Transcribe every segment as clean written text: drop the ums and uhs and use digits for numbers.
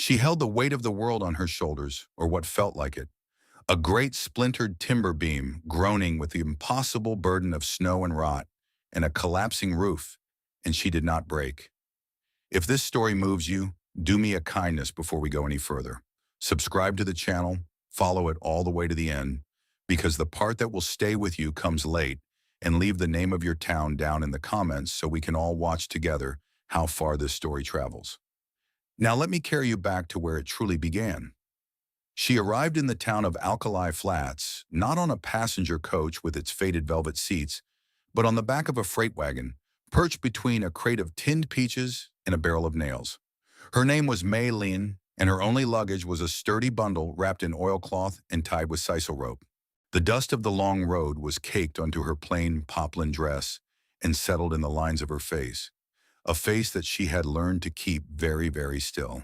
She held the weight of the world on her shoulders, or what felt like it. A great splintered timber beam, groaning with the impossible burden of snow and rot, and a collapsing roof, and she did not break. If this story moves you, do me a kindness before we go any further. Subscribe to the channel, follow it all the way to the end, because the part that will stay with you comes late, and leave the name of your town down in the comments so we can all watch together how far this story travels. Now let me carry you back to where it truly began. She arrived in the town of Alkali Flats, not on a passenger coach with its faded velvet seats, but on the back of a freight wagon, perched between a crate of tinned peaches and a barrel of nails. Her name was Mei Lin, and her only luggage was a sturdy bundle wrapped in oilcloth and tied with sisal rope. The dust of the long road was caked onto her plain poplin dress and settled in the lines of her face, a face that she had learned to keep very, very still.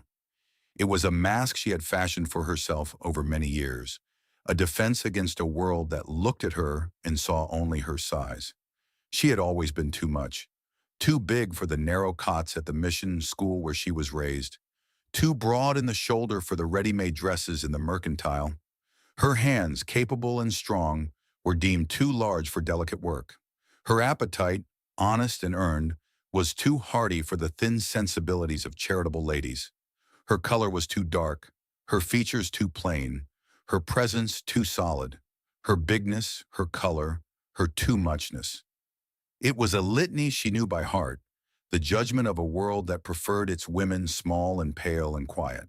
It was a mask she had fashioned for herself over many years, a defense against a world that looked at her and saw only her size. She had always been too much, too big for the narrow cots at the mission school where she was raised, too broad in the shoulder for the ready-made dresses in the mercantile. Her hands, capable and strong, were deemed too large for delicate work. Her appetite, honest and earned, was too hearty for the thin sensibilities of charitable ladies. Her color was too dark, her features too plain, her presence too solid, her bigness, her color, her too muchness. It was a litany she knew by heart, the judgment of a world that preferred its women small and pale and quiet.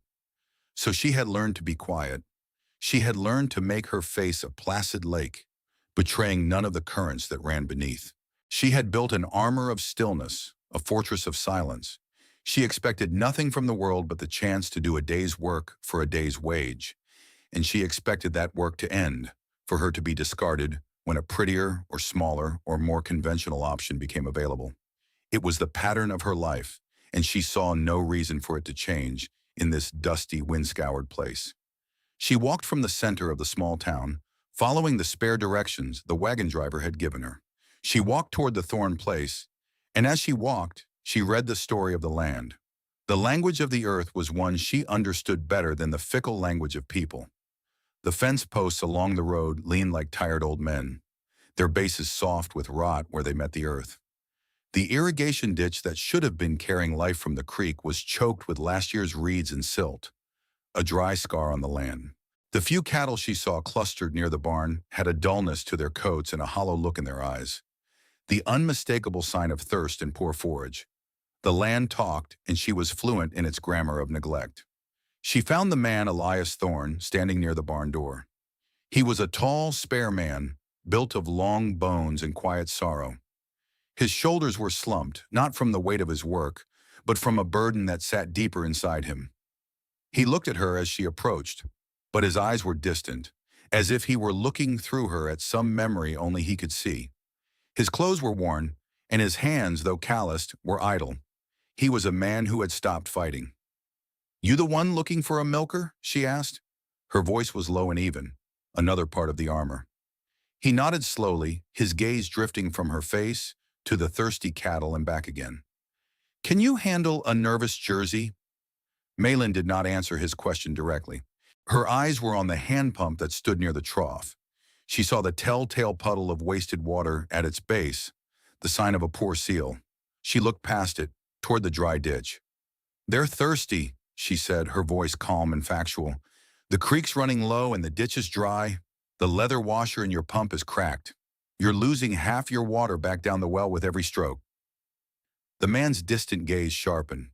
So she had learned to be quiet. She had learned to make her face a placid lake, betraying none of the currents that ran beneath. She had built an armor of stillness, a fortress of silence. She expected nothing from the world but the chance to do a day's work for a day's wage, and she expected that work to end, for her to be discarded when a prettier or smaller or more conventional option became available. It was the pattern of her life, and she saw no reason for it to change in this dusty, wind-scoured place. She walked from the center of the small town, following the spare directions the wagon driver had given her. She walked toward the Thorn Place, and as she walked, she read the story of the land. The language of the earth was one she understood better than the fickle language of people. The fence posts along the road leaned like tired old men, their bases soft with rot where they met the earth. The irrigation ditch that should have been carrying life from the creek was choked with last year's reeds and silt, a dry scar on the land. The few cattle she saw clustered near the barn had a dullness to their coats and a hollow look in their eyes, the unmistakable sign of thirst and poor forage. The land talked, and she was fluent in its grammar of neglect. She found the man Elias Thorne standing near the barn door. He was a tall, spare man, built of long bones and quiet sorrow. His shoulders were slumped, not from the weight of his work, but from a burden that sat deeper inside him. He looked at her as she approached, but his eyes were distant, as if he were looking through her at some memory only he could see. His clothes were worn, and his hands, though calloused, were idle. He was a man who had stopped fighting. "You the one looking for a milker?" she asked. Her voice was low and even, another part of the armor. He nodded slowly, his gaze drifting from her face to the thirsty cattle and back again. "Can you handle a nervous Jersey?" Malin did not answer his question directly. Her eyes were on the hand pump that stood near the trough. She saw the telltale puddle of wasted water at its base, the sign of a poor seal. She looked past it, toward the dry ditch. "They're thirsty," she said, her voice calm and factual. "The creek's running low and the ditch is dry. The leather washer in your pump is cracked. You're losing half your water back down the well with every stroke." The man's distant gaze sharpened.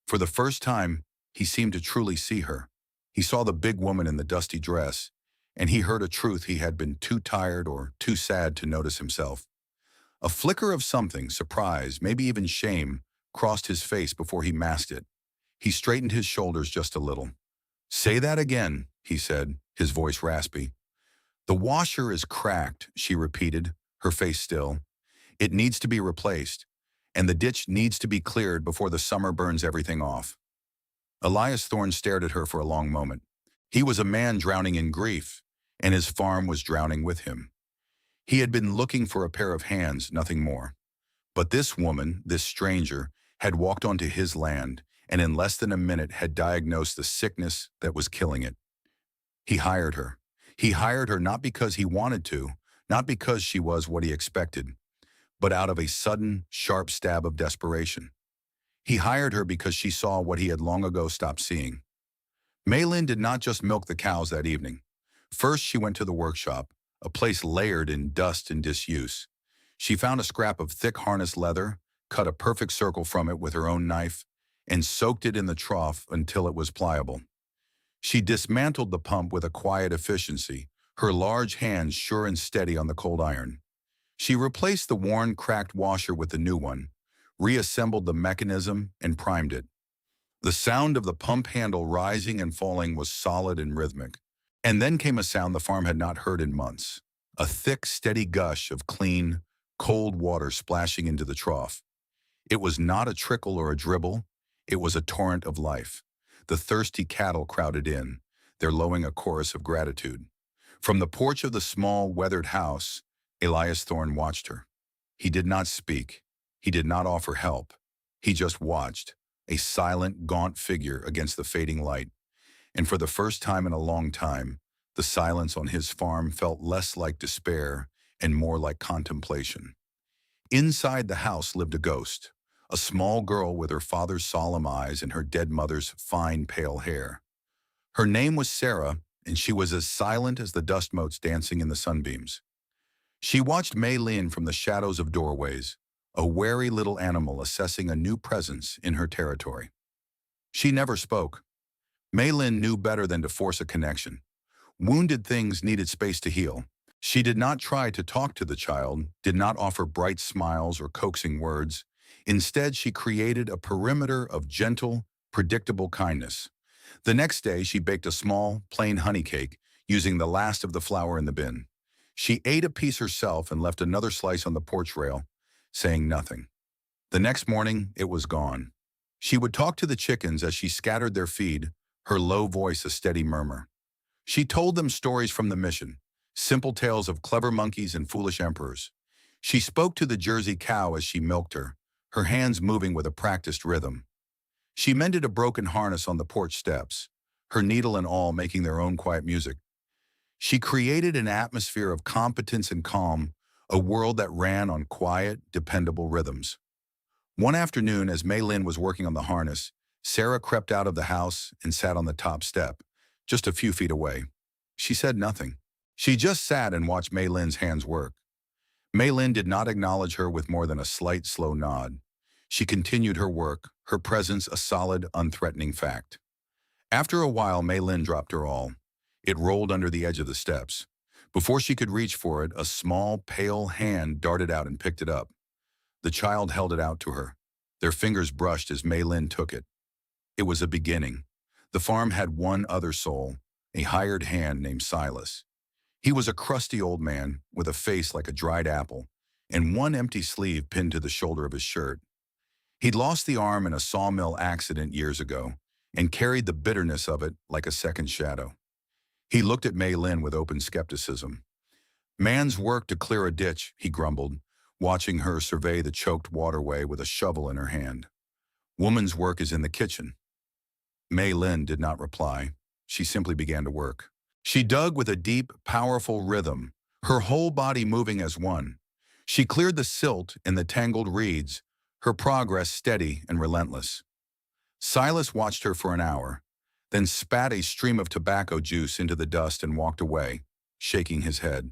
For the first time, he seemed to truly see her. He saw the big woman in the dusty dress, and he heard a truth he had been too tired or too sad to notice himself. A flicker of something, surprise, maybe even shame, crossed his face before he masked it. He straightened his shoulders just a little. "Say that again," he said, his voice raspy. "The washer is cracked," she repeated, her face still. "It needs to be replaced, and the ditch needs to be cleared before the summer burns everything off." Elias Thorne stared at her for a long moment. He was a man drowning in grief, and his farm was drowning with him. He had been looking for a pair of hands, nothing more. But this woman, this stranger, had walked onto his land, and in less than a minute had diagnosed the sickness that was killing it. He hired her. He hired her not because he wanted to, not because she was what he expected, but out of a sudden, sharp stab of desperation. He hired her because she saw what he had long ago stopped seeing. Maylin did not just milk the cows that evening. First, she went to the workshop, a place layered in dust and disuse. She found a scrap of thick harness leather, cut a perfect circle from it with her own knife, and soaked it in the trough until it was pliable. She dismantled the pump with a quiet efficiency, her large hands sure and steady on the cold iron. She replaced the worn, cracked washer with a new one, reassembled the mechanism, and primed it. The sound of the pump handle rising and falling was solid and rhythmic. And then came a sound the farm had not heard in months, a thick, steady gush of clean, cold water splashing into the trough. It was not a trickle or a dribble, it was a torrent of life. The thirsty cattle crowded in, their lowing a chorus of gratitude. From the porch of the small, weathered house, Elias Thorne watched her. He did not speak. He did not offer help. He just watched, a silent, gaunt figure against the fading light. And for the first time in a long time, the silence on his farm felt less like despair and more like contemplation. Inside the house lived a ghost, a small girl with her father's solemn eyes and her dead mother's fine, pale hair. Her name was Sarah, and she was as silent as the dust motes dancing in the sunbeams. She watched Maylin from the shadows of doorways, a wary little animal assessing a new presence in her territory. She never spoke. Maylin knew better than to force a connection. Wounded things needed space to heal. She did not try to talk to the child, did not offer bright smiles or coaxing words. Instead, she created a perimeter of gentle, predictable kindness. The next day, she baked a small, plain honey cake, using the last of the flour in the bin. She ate a piece herself and left another slice on the porch rail, saying nothing. The next morning, it was gone. She would talk to the chickens as she scattered their feed, her low voice a steady murmur. She told them stories from the mission, simple tales of clever monkeys and foolish emperors. She spoke to the Jersey cow as she milked her hands moving with a practiced rhythm. She mended a broken harness on the porch steps, her needle and awl making their own quiet music. She created an atmosphere of competence and calm, a world that ran on quiet, dependable rhythms. One afternoon, as Maylin was working on the harness, Sarah crept out of the house and sat on the top step, just a few feet away. She said nothing. She just sat and watched Maylin's hands work. Maylin did not acknowledge her with more than a slight, slow nod. She continued her work, her presence a solid, unthreatening fact. After a while, Maylin dropped her awl. It rolled under the edge of the steps. Before she could reach for it, a small, pale hand darted out and picked it up. The child held it out to her. Their fingers brushed as Maylin took it. It was a beginning. The farm had one other soul, a hired hand named Silas. He was a crusty old man with a face like a dried apple and one empty sleeve pinned to the shoulder of his shirt. He'd lost the arm in a sawmill accident years ago and carried the bitterness of it like a second shadow. He looked at Maylin with open skepticism. "Man's work to clear a ditch," he grumbled, watching her survey the choked waterway with a shovel in her hand. "Woman's work is in the kitchen." Maylin did not reply. She simply began to work. She dug with a deep, powerful rhythm, her whole body moving as one. She cleared the silt and the tangled reeds, her progress steady and relentless. Silas watched her for an hour, then spat a stream of tobacco juice into the dust and walked away, shaking his head.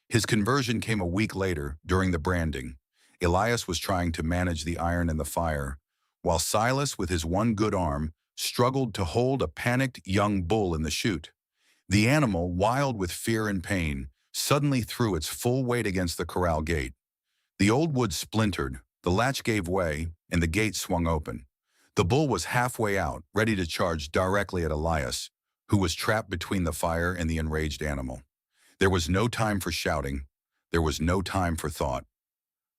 His conversion came a week later, during the branding. Elias was trying to manage the iron and the fire, while Silas, with his one good arm, struggled to hold a panicked young bull in the chute. The animal, wild with fear and pain, suddenly threw its full weight against the corral gate. The old wood splintered, the latch gave way, and the gate swung open. The bull was halfway out, ready to charge directly at Elias, who was trapped between the fire and the enraged animal. There was no time for shouting. There was no time for thought.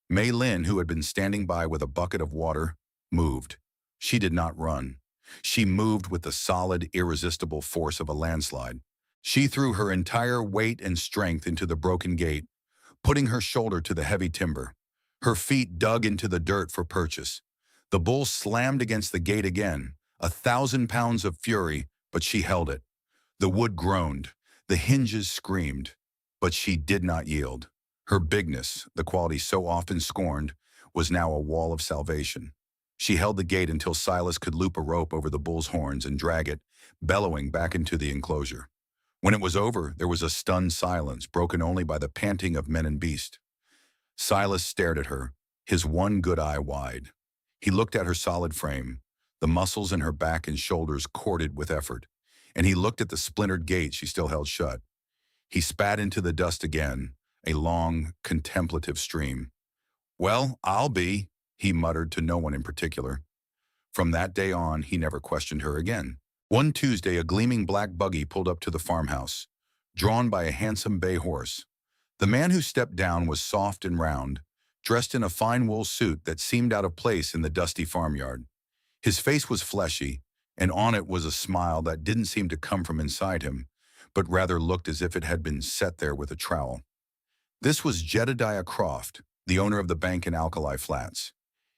Maylin, who had been standing by with a bucket of water, moved. She did not run. She moved with the solid, irresistible force of a landslide. She threw her entire weight and strength into the broken gate, putting her shoulder to the heavy timber. Her feet dug into the dirt for purchase. The bull slammed against the gate again, 1,000 pounds of fury, but she held it. The wood groaned, the hinges screamed, but she did not yield. Her bigness, the quality so often scorned, was now a wall of salvation. She held the gate until Silas could loop a rope over the bull's horns and drag it, bellowing, back into the enclosure. When it was over, there was a stunned silence, broken only by the panting of men and beast. Silas stared at her, his one good eye wide. He looked at her solid frame, the muscles in her back and shoulders corded with effort, and he looked at the splintered gate she still held shut. He spat into the dust again, a long, contemplative stream. "Well, I'll be," he muttered to no one in particular. From that day on, he never questioned her again. One Tuesday, a gleaming black buggy pulled up to the farmhouse, drawn by a handsome bay horse. The man who stepped down was soft and round, dressed in a fine wool suit that seemed out of place in the dusty farmyard. His face was fleshy, and on it was a smile that didn't seem to come from inside him, but rather looked as if it had been set there with a trowel. This was Jedediah Croft, the owner of the bank in Alkali Flats.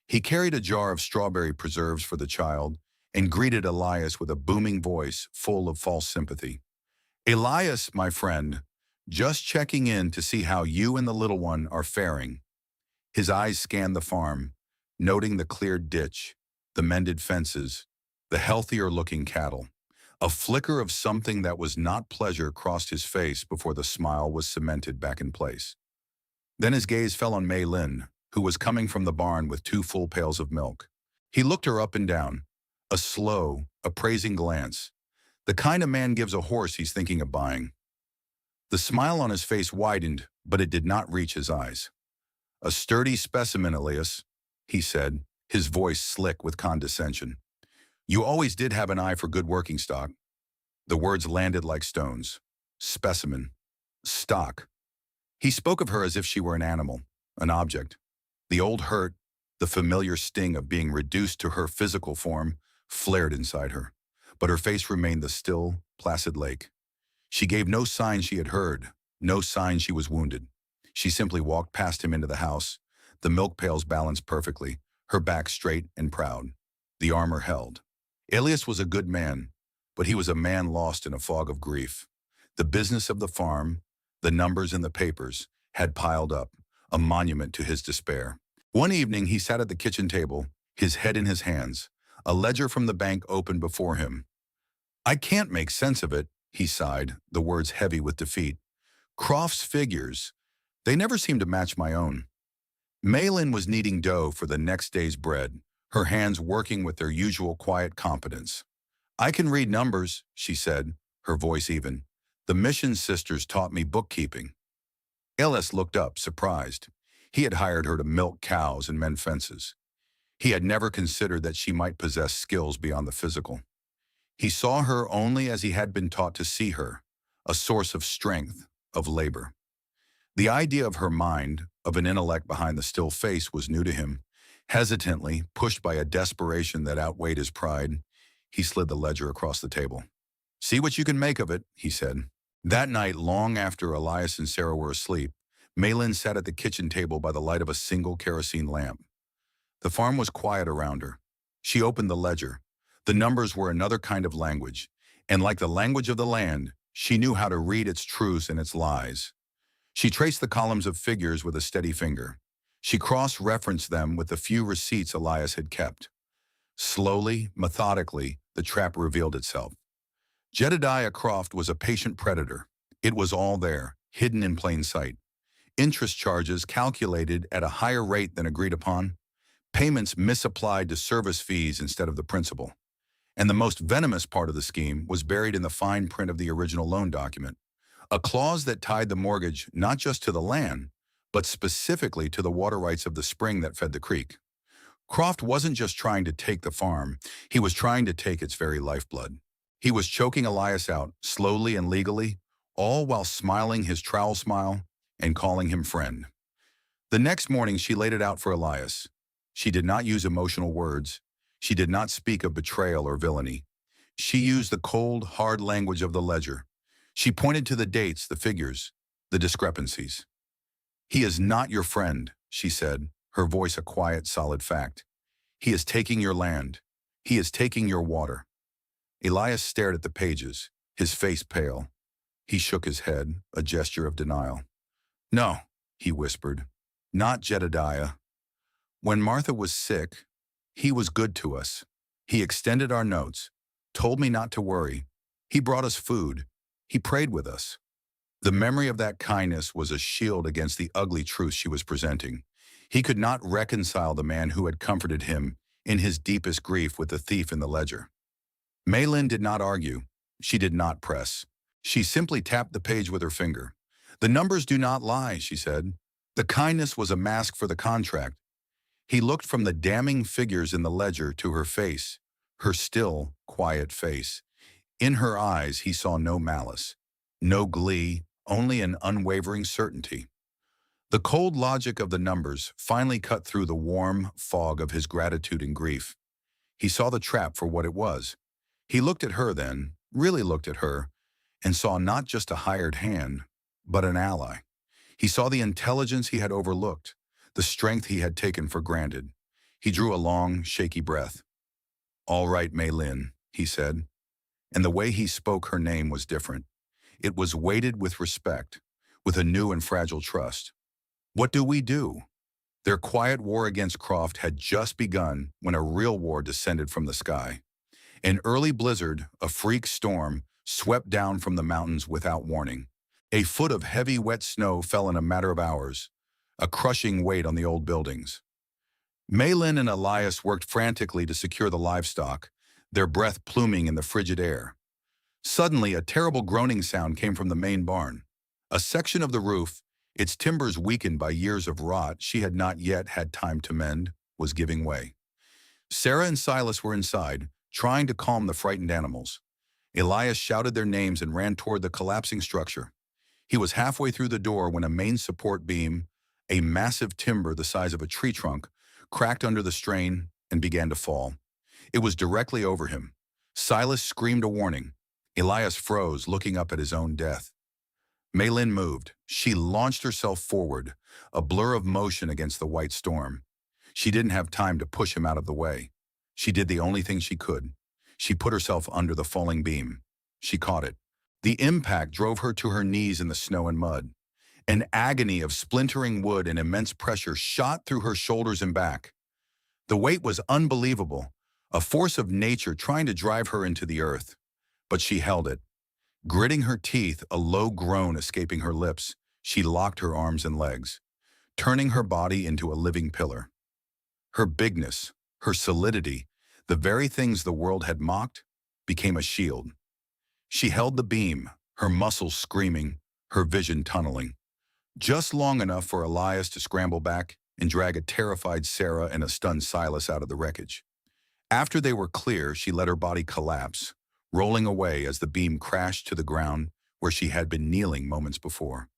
He carried a jar of strawberry preserves for the child and greeted Elias with a booming voice full of false sympathy. "Elias, my friend, just checking in to see how you and the little one are faring." His eyes scanned the farm, noting the cleared ditch, the mended fences, the healthier-looking cattle. A flicker of something that was not pleasure crossed his face before the smile was cemented back in place. Then his gaze fell on Mei Lin, who was coming from the barn with 2 full pails of milk. He looked her up and down, a slow, appraising glance, the kind a man gives a horse he's thinking of buying. The smile on his face widened, but it did not reach his eyes. "A sturdy specimen, Elias," he said, his voice slick with condescension. "You always did have an eye for good working stock." The words landed like stones. Specimen. Stock. He spoke of her as if she were an animal, an object. The old hurt, the familiar sting of being reduced to her physical form, flared inside her, but her face remained the still, placid lake. She gave no sign she had heard, no sign she was wounded. She simply walked past him into the house, the milk pails balanced perfectly, her back straight and proud. The armor held. Elias was a good man, but he was a man lost in a fog of grief. The business of the farm, the numbers in the papers, had piled up, a monument to his despair. One evening he sat at the kitchen table, his head in his hands, a ledger from the bank open before him. "I can't make sense of it," he sighed, the words heavy with defeat. "Croft's figures, they never seem to match my own." Mei Lin was kneading dough for the next day's bread, her hands working with their usual quiet competence. "I can read numbers," she said, her voice even. "The Mission Sisters taught me bookkeeping." Elias looked up, surprised. He had hired her to milk cows and mend fences. He had never considered that she might possess skills beyond the physical. He saw her only as he had been taught to see her, a source of strength, of labor. The idea of her mind, of an intellect behind the still face, was new to him. Hesitantly, pushed by a desperation that outweighed his pride, he slid the ledger across the table. "See what you can make of it," he said. That night, long after Elias and Sarah were asleep, Mei Lin sat at the kitchen table by the light of a single kerosene lamp. The farm was quiet around her. She opened the ledger. The numbers were another kind of language, and like the language of the land, she knew how to read its truths and its lies. She traced the columns of figures with a steady finger. She cross-referenced them with the few receipts Elias had kept. Slowly, methodically, the trap revealed itself. Jedediah Croft was a patient predator. It was all there, hidden in plain sight. Interest charges calculated at a higher rate than agreed upon. Payments misapplied to service fees instead of the principal. And the most venomous part of the scheme was buried in the fine print of the original loan document. A clause that tied the mortgage not just to the land, but specifically to the water rights of the spring that fed the creek. Croft wasn't just trying to take the farm, he was trying to take its very lifeblood. He was choking Elias out, slowly and legally, all while smiling his trowel smile and calling him friend. The next morning she laid it out for Elias. She did not use emotional words. She did not speak of betrayal or villainy. She used the cold, hard language of the ledger. She pointed to the dates, the figures, the discrepancies. "He is not your friend," she said, her voice a quiet, solid fact. He is taking your land. He is taking your water. Elias stared at the pages, his face pale. He shook his head, a gesture of denial. No, he whispered, not Jedediah. When Martha was sick, he was good to us. He extended our notes, told me not to worry. He brought us food. He prayed with us. The memory of that kindness was a shield against the ugly truth she was presenting. He could not reconcile the man who had comforted him in his deepest grief with the thief in the ledger. Maylin did not argue. She did not press. She simply tapped the page with her finger. The numbers do not lie, she said. The kindness was a mask for the contract. He looked from the damning figures in the ledger to her face, her still, quiet face. In her eyes, he saw no malice, no glee, only an unwavering certainty. The cold logic of the numbers finally cut through the warm fog of his gratitude and grief. He saw the trap for what it was. He looked at her then, really looked at her, and saw not just a hired hand, but an ally. He saw the intelligence he had overlooked, the strength he had taken for granted. He drew a long, shaky breath. All right, Maylin, he said, and the way he spoke her name was different. It was weighted with respect, with a new and fragile trust. What do we do? Their quiet war against Croft had just begun when a real war descended from the sky. An early blizzard, a freak storm, swept down from the mountains without warning. A foot of heavy, wet snow fell in a matter of hours, a crushing weight on the old buildings. Maylin and Elias worked frantically to secure the livestock, their breath pluming in the frigid air. Suddenly, a terrible groaning sound came from the main barn. A section of the roof, its timbers weakened by years of rot she had not yet had time to mend, was giving way. Sarah and Silas were inside, trying to calm the frightened animals. Elias shouted their names and ran toward the collapsing structure. He was halfway through the door when a main support beam, a massive timber the size of a tree trunk, cracked under the strain and began to fall. It was directly over him. Silas screamed a warning. Elias froze, looking up at his own death. Maylin moved. She launched herself forward, a blur of motion against the white storm. She didn't have time to push him out of the way. She did the only thing she could. She put herself under the falling beam. She caught it. The impact drove her to her knees in the snow and mud. An agony of splintering wood and immense pressure shot through her shoulders and back. The weight was unbelievable, a force of nature trying to drive her into the earth. But she held it. Gritting her teeth, a low groan escaping her lips, she locked her arms and legs, turning her body into a living pillar. Her bigness, her solidity, the very things the world had mocked, became a shield. She held the beam, her muscles screaming, her vision tunneling. Just long enough for Elias to scramble back and drag a terrified Sarah and a stunned Silas out of the wreckage. After they were clear, she let her body collapse, rolling away as the beam crashed to the ground where she had been kneeling moments before.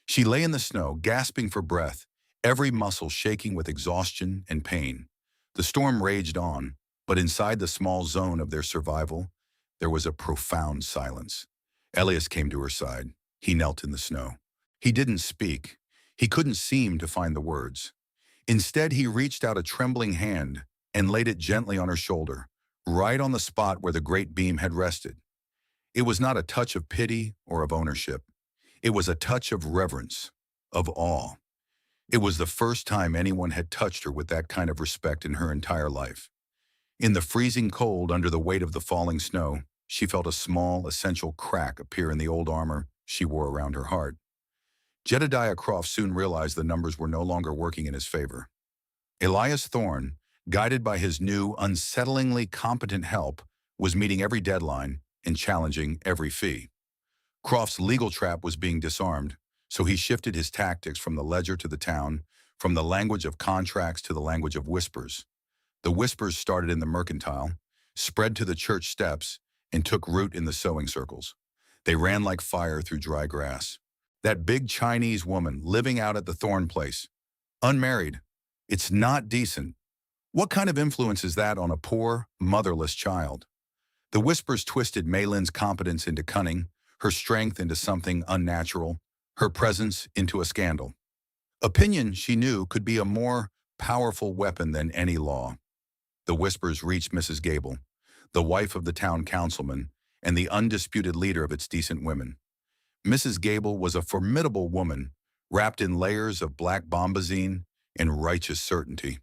She lay in the snow, gasping for breath, every muscle shaking with exhaustion and pain. The storm raged on, but inside the small zone of their survival, there was a profound silence. Elias came to her side. He knelt in the snow. He didn't speak. He couldn't seem to find the words. Instead, he reached out a trembling hand and laid it gently on her shoulder, right on the spot where the great beam had rested. It was not a touch of pity or of ownership. It was a touch of reverence, of awe. It was the first time anyone had touched her with that kind of respect in her entire life. In the freezing cold under the weight of the falling snow, she felt a small, essential crack appear in the old armor she wore around her heart. Jedediah Croft soon realized the numbers were no longer working in his favor. Elias Thorne, guided by his new, unsettlingly competent help, was meeting every deadline and challenging every fee. Croft's legal trap was being disarmed, so he shifted his tactics from the ledger to the town, from the language of contracts to the language of whispers. The whispers started in the mercantile, spread to the church steps, and took root in the sewing circles. They ran like fire through dry grass. That big Chinese woman living out at the Thorne place, unmarried. It's not decent. What kind of influence is that on a poor, motherless child? The whispers twisted Maylin's competence into cunning, her strength into something unnatural, her presence into a scandal. Opinion, she knew, could be a more powerful weapon than any law. The whispers reached Mrs. Gable, the wife of the town councilman and the undisputed leader of its decent women. Mrs. Gable was a formidable woman, wrapped in layers of black bombazine and righteous certainty.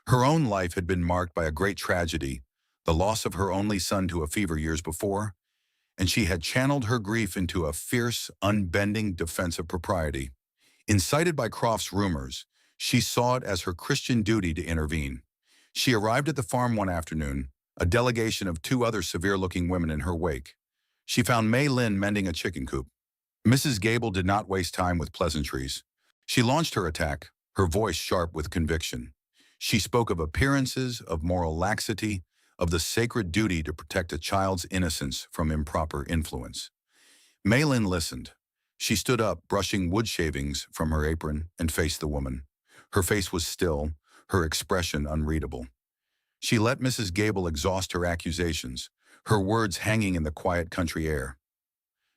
Her own life had been marked by a great tragedy, the loss of her only son to a fever years before, and she had channeled her grief into a fierce, unbending defense of propriety. Incited by Croft's rumors, she saw it as her Christian duty to intervene. She arrived at the farm one afternoon, a delegation of two other severe-looking women in her wake. She found Mei Lin mending a chicken coop. Mrs. Gable did not waste time with pleasantries. She launched her attack, her voice sharp with conviction. She spoke of appearances, of moral laxity, of the sacred duty to protect a child's innocence from improper influence. Mei Lin listened. She stood up, brushing wood shavings from her apron, and faced the woman. Her face was still, her expression unreadable. She let Mrs. Gable exhaust her accusations, her words hanging in the quiet country air.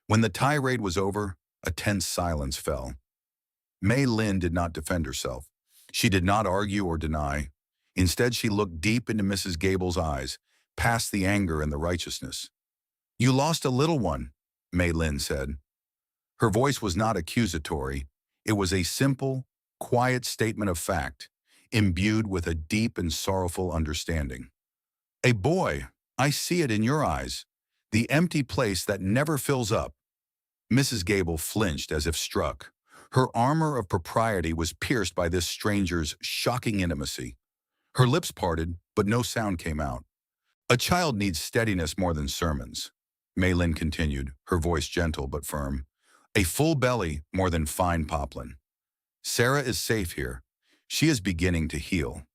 When the tirade was over, a tense silence fell. Mei Lin did not defend herself. She did not argue or deny. Instead, she looked deep into Mrs. Gable's eyes, past the anger and the righteousness. "You lost a little one," Mei Lin said. Her voice was not accusatory. It was a simple, quiet statement of fact, imbued with a deep and sorrowful understanding. "A boy, I see it in your eyes. The empty place that never fills up." Mrs. Gable flinched as if struck. Her armor of propriety was pierced by this stranger's shocking intimacy. Her lips parted, but no sound came out. "A child needs steadiness more than sermons," Mei Lin continued, her voice gentle but firm. "A full belly more than fine poplin. Sarah is safe here. She is beginning to heal."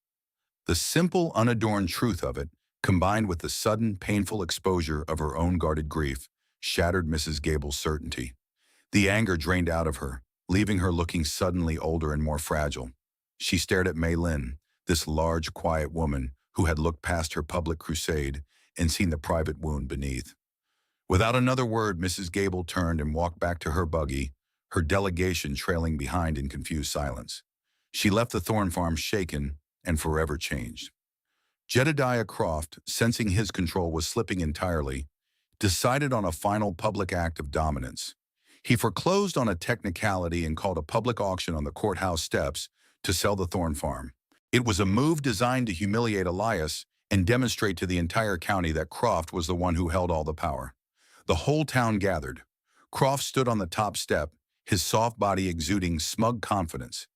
The simple, unadorned truth of it, combined with the sudden, painful exposure of her own guarded grief, shattered Mrs. Gable's certainty. The anger drained out of her, leaving her looking suddenly older and more fragile. She stared at Mei Lin, this large, quiet woman who had looked past her public crusade and seen the private wound beneath. Without another word, Mrs. Gable turned and walked back to her buggy, her delegation trailing behind in confused silence. She left the Thorn Farm shaken and forever changed. Jedediah Croft, sensing his control was slipping entirely, decided on a final public act of dominance. He foreclosed on a technicality and called a public auction on the courthouse steps to sell the Thorn Farm. It was a move designed to humiliate Elias and demonstrate to the entire county that Croft was the one who held all the power. The whole town gathered. Croft stood on the top step, his soft body exuding smug confidence.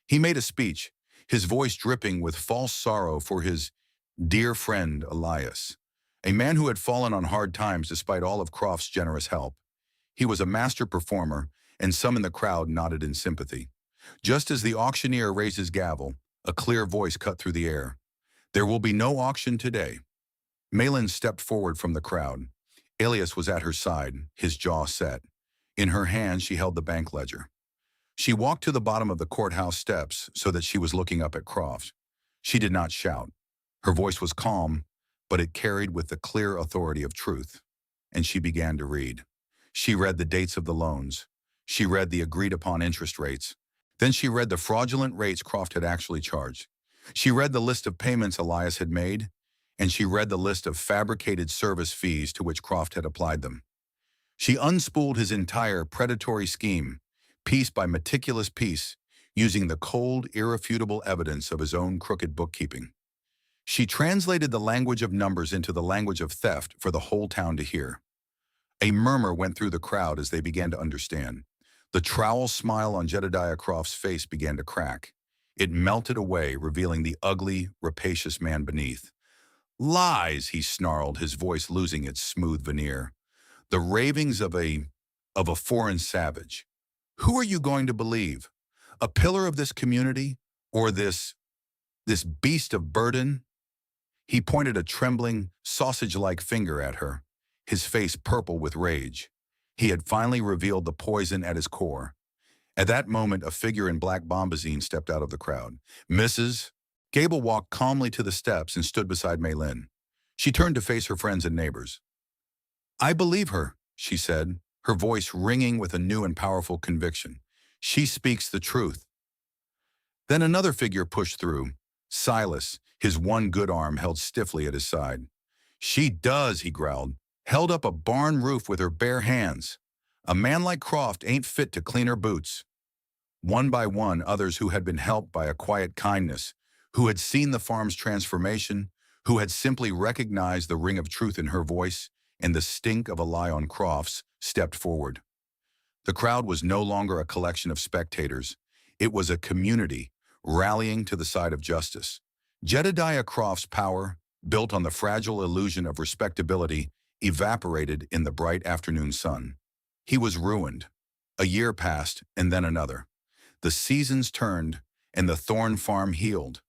He made a speech, his voice dripping with false sorrow for his dear friend Elias, a man who had fallen on hard times despite all of Croft's generous help. He was a master performer, and some in the crowd nodded in sympathy. Just as the auctioneer raised his gavel, a clear voice cut through the air. "There will be no auction today." Mei Lin stepped forward from the crowd. Elias was at her side, his jaw set. In her hand, she held the bank ledger. She walked to the bottom of the courthouse steps so that she was looking up at Croft. She did not shout. Her voice was calm, but it carried with the clear authority of truth. And she began to read. She read the dates of the loans. She read the agreed-upon interest rates. Then she read the fraudulent rates Croft had actually charged. She read the list of payments Elias had made, and she read the list of fabricated service fees to which Croft had applied them. She unspooled his entire predatory scheme, piece by meticulous piece, using the cold, irrefutable evidence of his own crooked bookkeeping. She translated the language of numbers into the language of theft for the whole town to hear. A murmur went through the crowd as they began to understand. The trowel smile on Jedediah Croft's face began to crack. It melted away, revealing the ugly, rapacious man beneath. "Lies," he snarled, his voice losing its smooth veneer. "The ravings of a foreign savage. Who are you going to believe? A pillar of this community, or this beast of burden?" He pointed a trembling, sausage-like finger at her, his face purple with rage. He had finally revealed the poison at his core. At that moment, a figure in black bombazine stepped out of the crowd. "Mrs." Gable walked calmly to the steps and stood beside Mei Lin. She turned to face her friends and neighbors. "I believe her," she said, her voice ringing with a new and powerful conviction. "She speaks the truth." Then another figure pushed through, Silas, his one good arm held stiffly at his side. "She does," he growled, "held up a barn roof with her bare hands. A man like Croft ain't fit to clean her boots." One by one, others who had been helped by a quiet kindness, who had seen the farm's transformation, who had simply recognized the ring of truth in her voice and the stink of a lie on Crofts, stepped forward. The crowd was no longer a collection of spectators. It was a community rallying to the side of justice. Jedediah Croft's power, built on the fragile illusion of respectability, evaporated in the bright afternoon sun. He was ruined. A year passed, and then another. The seasons turned, and the Thorne farm healed.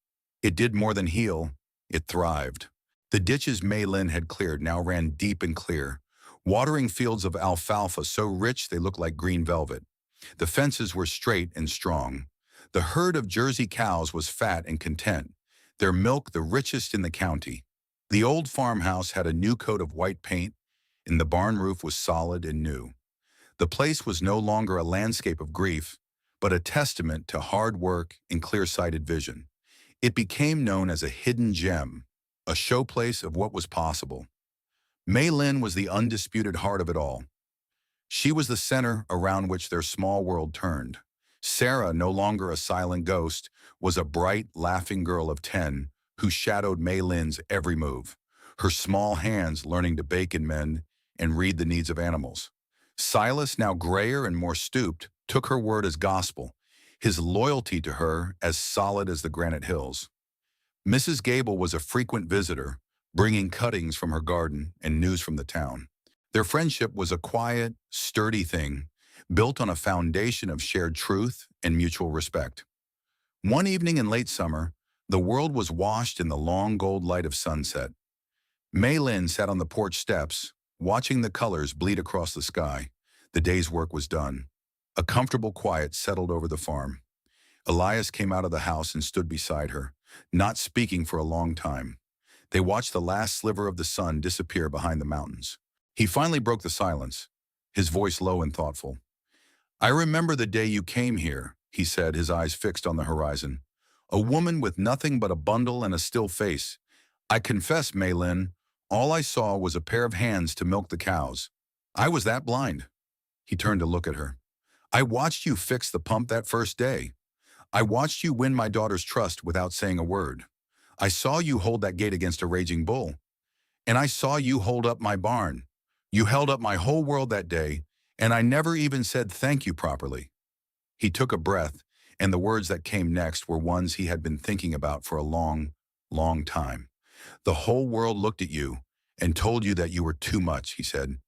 It did more than heal, it thrived. The ditches Mei Lin had cleared now ran deep and clear, watering fields of alfalfa so rich they looked like green velvet. The fences were straight and strong. The herd of Jersey cows was fat and content, their milk the richest in the county. The old farmhouse had a new coat of white paint, and the barn roof was solid and new. The place was no longer a landscape of grief, but a testament to hard work and clear-sighted vision. It became known as a hidden gem, a showplace of what was possible. Mei Lin was the undisputed heart of it all. She was the center around which their small world turned. Sarah, no longer a silent ghost, was a bright, laughing girl of 10 who shadowed Mei Lin's every move, her small hands learning to bake and mend and read the needs of animals. Silas, now grayer and more stooped, took her word as gospel, his loyalty to her as solid as the granite hills. Mrs. Gable was a frequent visitor, bringing cuttings from her garden and news from the town. Their friendship was a quiet, sturdy thing, built on a foundation of shared truth and mutual respect. One evening in late summer, the world was washed in the long gold light of sunset. Mei Lin sat on the porch steps, watching the colors bleed across the sky. The day's work was done. A comfortable quiet settled over the farm. Elias came out of the house and stood beside her, not speaking for a long time. They watched the last sliver of the sun disappear behind the mountains. He finally broke the silence, his voice low and thoughtful. "I remember the day you came here," he said, his eyes fixed on the horizon. "A woman with nothing but a bundle and a still face. I confess, Mei Lin, all I saw was a pair of hands to milk the cows. I was that blind." He turned to look at her. "I watched you fix the pump that first day. I watched you win my daughter's trust without saying a word. I saw you hold that gate against a raging bull. And I saw you hold up my barn. You held up my whole world that day, and I never even said thank you properly." He took a breath, and the words that came next were ones he had been thinking about for a long, long time. "The whole world looked at you and told you that you were too much," he said,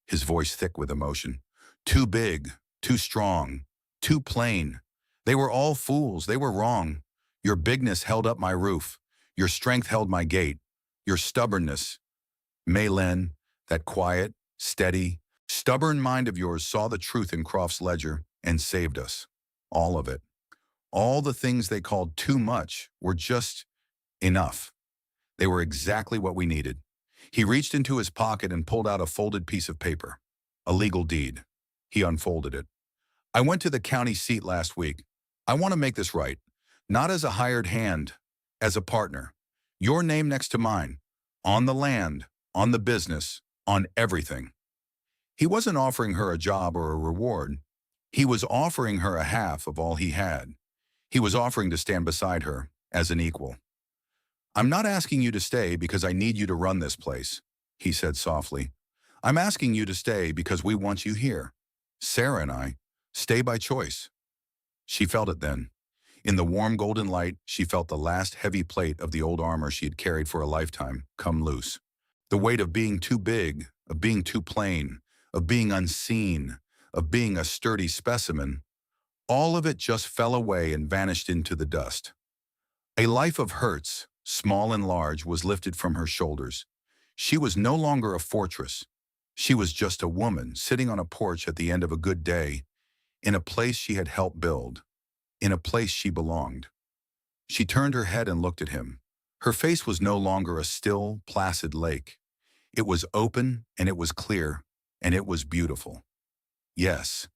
his voice thick with emotion. "Too big, too strong, too plain. They were all fools. They were wrong. Your bigness held up my roof. Your strength held my gate. Your stubbornness." Mei Lin, that quiet, steady, stubborn mind of yours saw the truth in Croft's ledger and saved us. All of it. All the things they called too much were just enough. They were exactly what we needed. He reached into his pocket and pulled out a folded piece of paper. A legal deed. He unfolded it. "I went to the county seat last week. I want to make this right. Not as a hired hand, as a partner. Your name next to mine. On the land, on the business, on everything." He wasn't offering her a job or a reward. He was offering her a half of all he had. He was offering to stand beside her as an equal. "I'm not asking you to stay because I need you to run this place," he said softly. "I'm asking you to stay because we want you here. Sarah and I stay by choice." She felt it then. In the warm golden light, she felt the last heavy plate of the old armor she had carried for a lifetime come loose. The weight of being too big, of being too plain, of being unseen, of being a sturdy specimen, all of it just fell away and vanished into the dust. A life of hurts, small and large, was lifted from her shoulders. She was no longer a fortress. She was just a woman sitting on a porch at the end of a good day, in a place she had helped build, in a place she belonged. She turned her head and looked at him. Her face was no longer a still, placid lake. It was open, and it was clear, and it was beautiful. Yes,